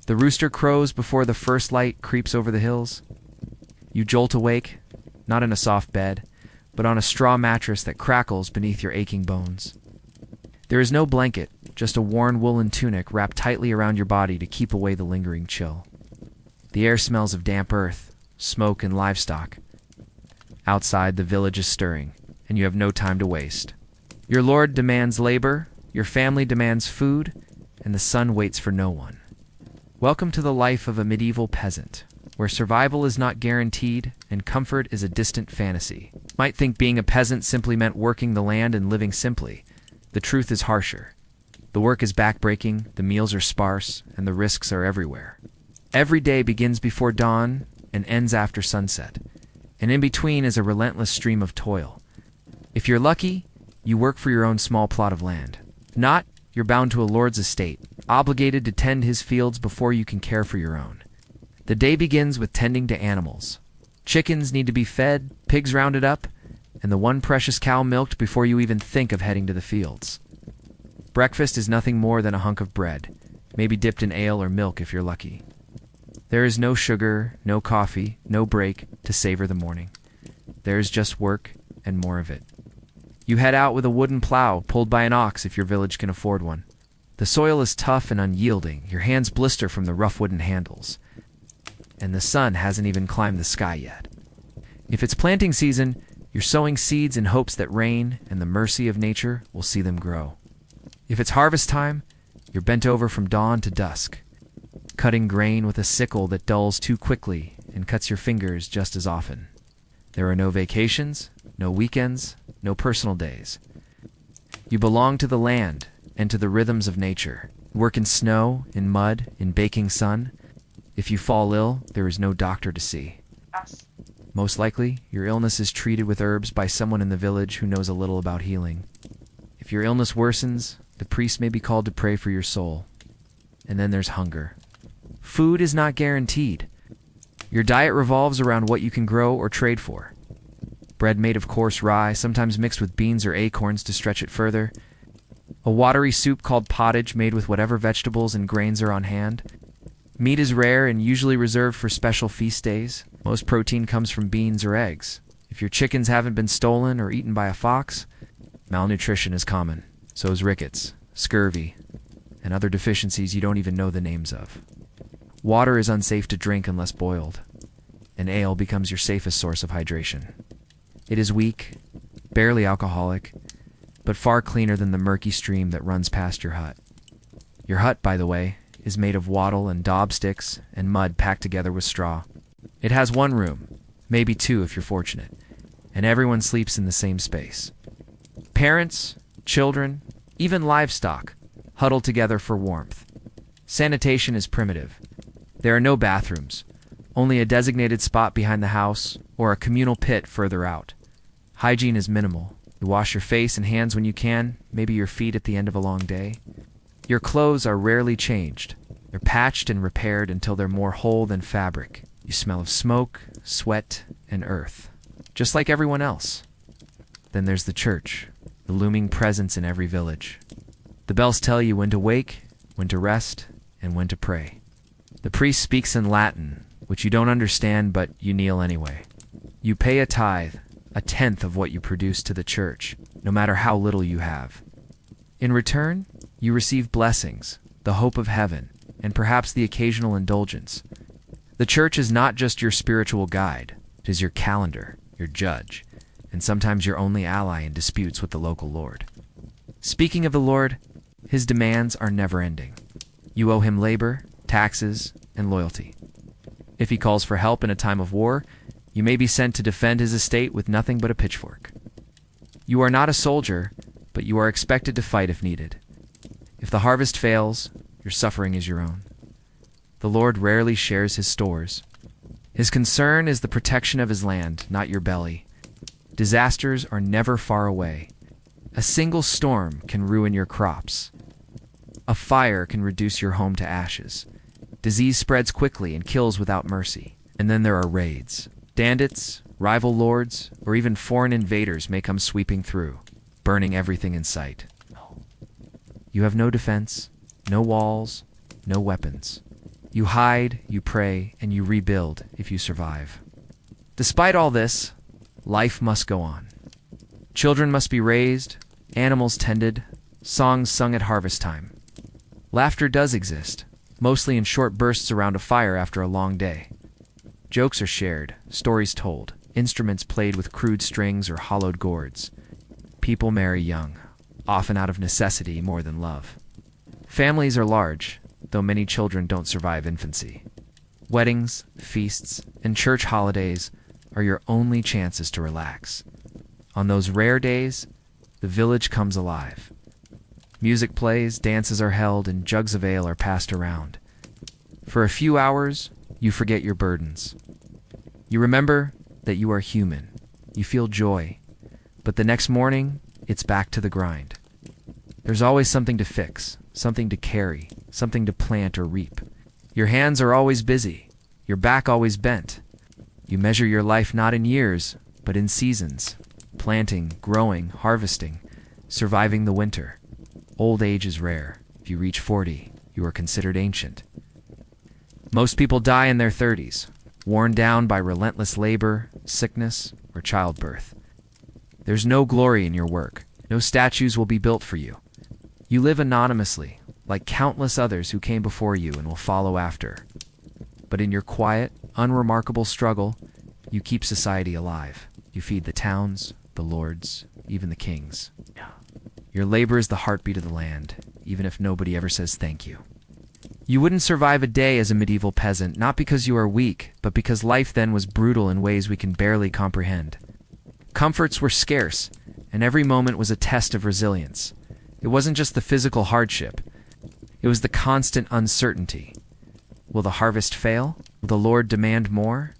The rooster crows before the first light creeps over the hills. You jolt awake, not in a soft bed, but on a straw mattress that crackles beneath your aching bones. There is no blanket, just a worn woolen tunic wrapped tightly around your body to keep away the lingering chill. The air smells of damp earth, smoke, and livestock. Outside, the village is stirring, and you have no time to waste. Your lord demands labor, your family demands food, and the sun waits for no one. Welcome to the life of a medieval peasant, where survival is not guaranteed and comfort is a distant fantasy. You might think being a peasant simply meant working the land and living simply. The truth is harsher. The work is backbreaking, the meals are sparse, and the risks are everywhere. Every day begins before dawn and ends after sunset, and in between is a relentless stream of toil. If you're lucky, you work for your own small plot of land. If not, you're bound to a lord's estate, obligated to tend his fields before you can care for your own. The day begins with tending to animals. Chickens need to be fed, pigs rounded up, and the one precious cow milked before you even think of heading to the fields. Breakfast is nothing more than a hunk of bread, maybe dipped in ale or milk if you're lucky. There is no sugar, no coffee, no break to savor the morning. There is just work and more of it. You head out with a wooden plow pulled by an ox if your village can afford one. The soil is tough and unyielding, your hands blister from the rough wooden handles, and the sun hasn't even climbed the sky yet. If it's planting season, you're sowing seeds in hopes that rain and the mercy of nature will see them grow. If it's harvest time, you're bent over from dawn to dusk, cutting grain with a sickle that dulls too quickly and cuts your fingers just as often. There are no vacations, no weekends, no personal days. You belong to the land and to the rhythms of nature. You work in snow, in mud, in baking sun. If you fall ill, there is no doctor to see. Most likely, your illness is treated with herbs by someone in the village who knows a little about healing. If your illness worsens, the priest may be called to pray for your soul. And then there's hunger. Food is not guaranteed. Your diet revolves around what you can grow or trade for. Bread made of coarse rye, sometimes mixed with beans or acorns to stretch it further. A watery soup called pottage made with whatever vegetables and grains are on hand. Meat is rare and usually reserved for special feast days. Most protein comes from beans or eggs. If your chickens haven't been stolen or eaten by a fox, malnutrition is common. So is rickets, scurvy, and other deficiencies you don't even know the names of. Water is unsafe to drink unless boiled, and ale becomes your safest source of hydration. It is weak, barely alcoholic, but far cleaner than the murky stream that runs past your hut. Your hut, by the way, is made of wattle and daub sticks and mud packed together with straw. It has one room, maybe two if you're fortunate, and everyone sleeps in the same space. Parents, children, even livestock huddle together for warmth. Sanitation is primitive. There are no bathrooms, only a designated spot behind the house or a communal pit further out. Hygiene is minimal. You wash your face and hands when you can, maybe your feet at the end of a long day. Your clothes are rarely changed. They're patched and repaired until they're more whole than fabric. You smell of smoke, sweat, and earth, just like everyone else. Then there's the church, the looming presence in every village. The bells tell you when to wake, when to rest, and when to pray. The priest speaks in Latin, which you don't understand, but you kneel anyway. You pay a tithe, a tenth of what you produce to the church, no matter how little you have. In return, you receive blessings, the hope of heaven, and perhaps the occasional indulgence. The church is not just your spiritual guide, it is your calendar, your judge, and sometimes your only ally in disputes with the local lord. Speaking of the Lord, his demands are never-ending. You owe him labor, taxes, and loyalty. If he calls for help in a time of war, you may be sent to defend his estate with nothing but a pitchfork. You are not a soldier, but you are expected to fight if needed. If the harvest fails, your suffering is your own. The Lord rarely shares his stores. His concern is the protection of his land, not your belly. Disasters are never far away. A single storm can ruin your crops. A fire can reduce your home to ashes. Disease spreads quickly and kills without mercy. And then there are raids. Bandits, rival lords, or even foreign invaders may come sweeping through, burning everything in sight. You have no defense, no walls, no weapons. You hide, you pray, and you rebuild if you survive. Despite all this, life must go on. Children must be raised, animals tended, songs sung at harvest time. Laughter does exist, mostly in short bursts around a fire after a long day. Jokes are shared, stories told, instruments played with crude strings or hollowed gourds. People marry young, often out of necessity more than love. Families are large, though many children don't survive infancy. Weddings, feasts, and church holidays are your only chances to relax. On those rare days, the village comes alive. Music plays, dances are held, and jugs of ale are passed around. For a few hours, you forget your burdens. You remember that you are human. You feel joy. But the next morning, it's back to the grind. There's always something to fix, something to carry, something to plant or reap. Your hands are always busy, your back always bent. You measure your life not in years, but in seasons. Planting, growing, harvesting, surviving the winter. Old age is rare. If you reach 40, you are considered ancient. Most people die in their 30s, worn down by relentless labor, sickness, or childbirth. There's no glory in your work. No statues will be built for you. You live anonymously, like countless others who came before you and will follow after. But in your quiet, unremarkable struggle, you keep society alive. You feed the towns, the lords, even the kings. Your labor is the heartbeat of the land, even if nobody ever says thank you. You wouldn't survive a day as a medieval peasant, not because you are weak, but because life then was brutal in ways we can barely comprehend. Comforts were scarce, and every moment was a test of resilience. It wasn't just the physical hardship. It was the constant uncertainty. Will the harvest fail? Will the Lord demand more?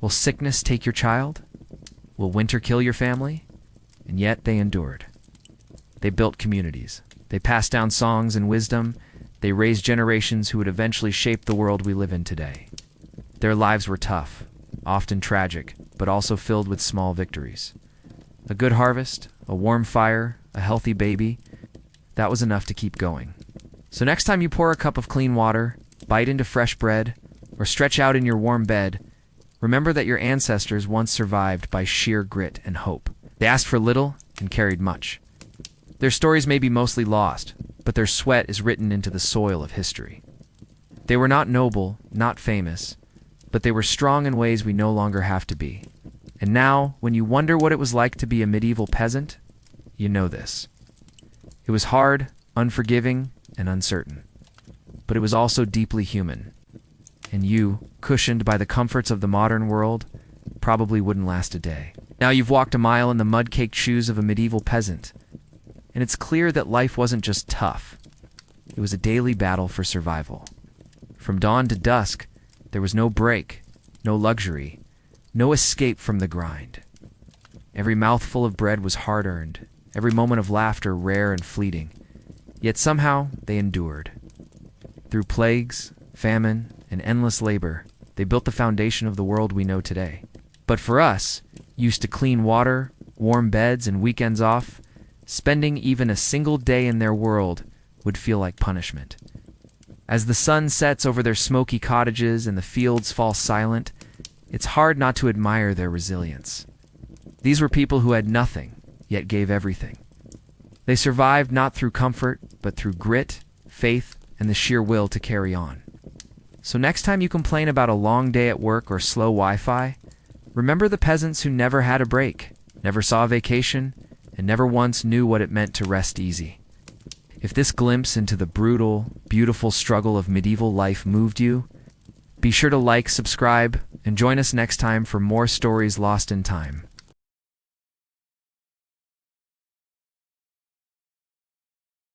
Will sickness take your child? Will winter kill your family? And yet they endured. They built communities. They passed down songs and wisdom. They raised generations who would eventually shape the world we live in today. Their lives were tough, often tragic, but also filled with small victories. A good harvest, a warm fire, a healthy baby, that was enough to keep going. So next time you pour a cup of clean water, bite into fresh bread, or stretch out in your warm bed, remember that your ancestors once survived by sheer grit and hope. They asked for little and carried much. Their stories may be mostly lost, but their sweat is written into the soil of history. They were not noble, not famous, but they were strong in ways we no longer have to be. And now, when you wonder what it was like to be a medieval peasant, you know this. It was hard, unforgiving, and uncertain. But it was also deeply human. And you, cushioned by the comforts of the modern world, probably wouldn't last a day. Now you've walked a mile in the mud-caked shoes of a medieval peasant, and it's clear that life wasn't just tough. It was a daily battle for survival. From dawn to dusk, there was no break, no luxury, no escape from the grind. Every mouthful of bread was hard-earned, every moment of laughter rare and fleeting. Yet somehow they endured. Through plagues, famine, and endless labor, they built the foundation of the world we know today. But for us, used to clean water, warm beds, and weekends off, spending even a single day in their world would feel like punishment. As the sun sets over their smoky cottages and the fields fall silent, it's hard not to admire their resilience. These were people who had nothing, yet gave everything. They survived not through comfort, but through grit, faith, and the sheer will to carry on. So next time you complain about a long day at work or slow Wi-Fi, remember the peasants who never had a break, never saw a vacation, and never once knew what it meant to rest easy. If this glimpse into the brutal, beautiful struggle of medieval life moved you, be sure to like, subscribe, and join us next time for more stories lost in time.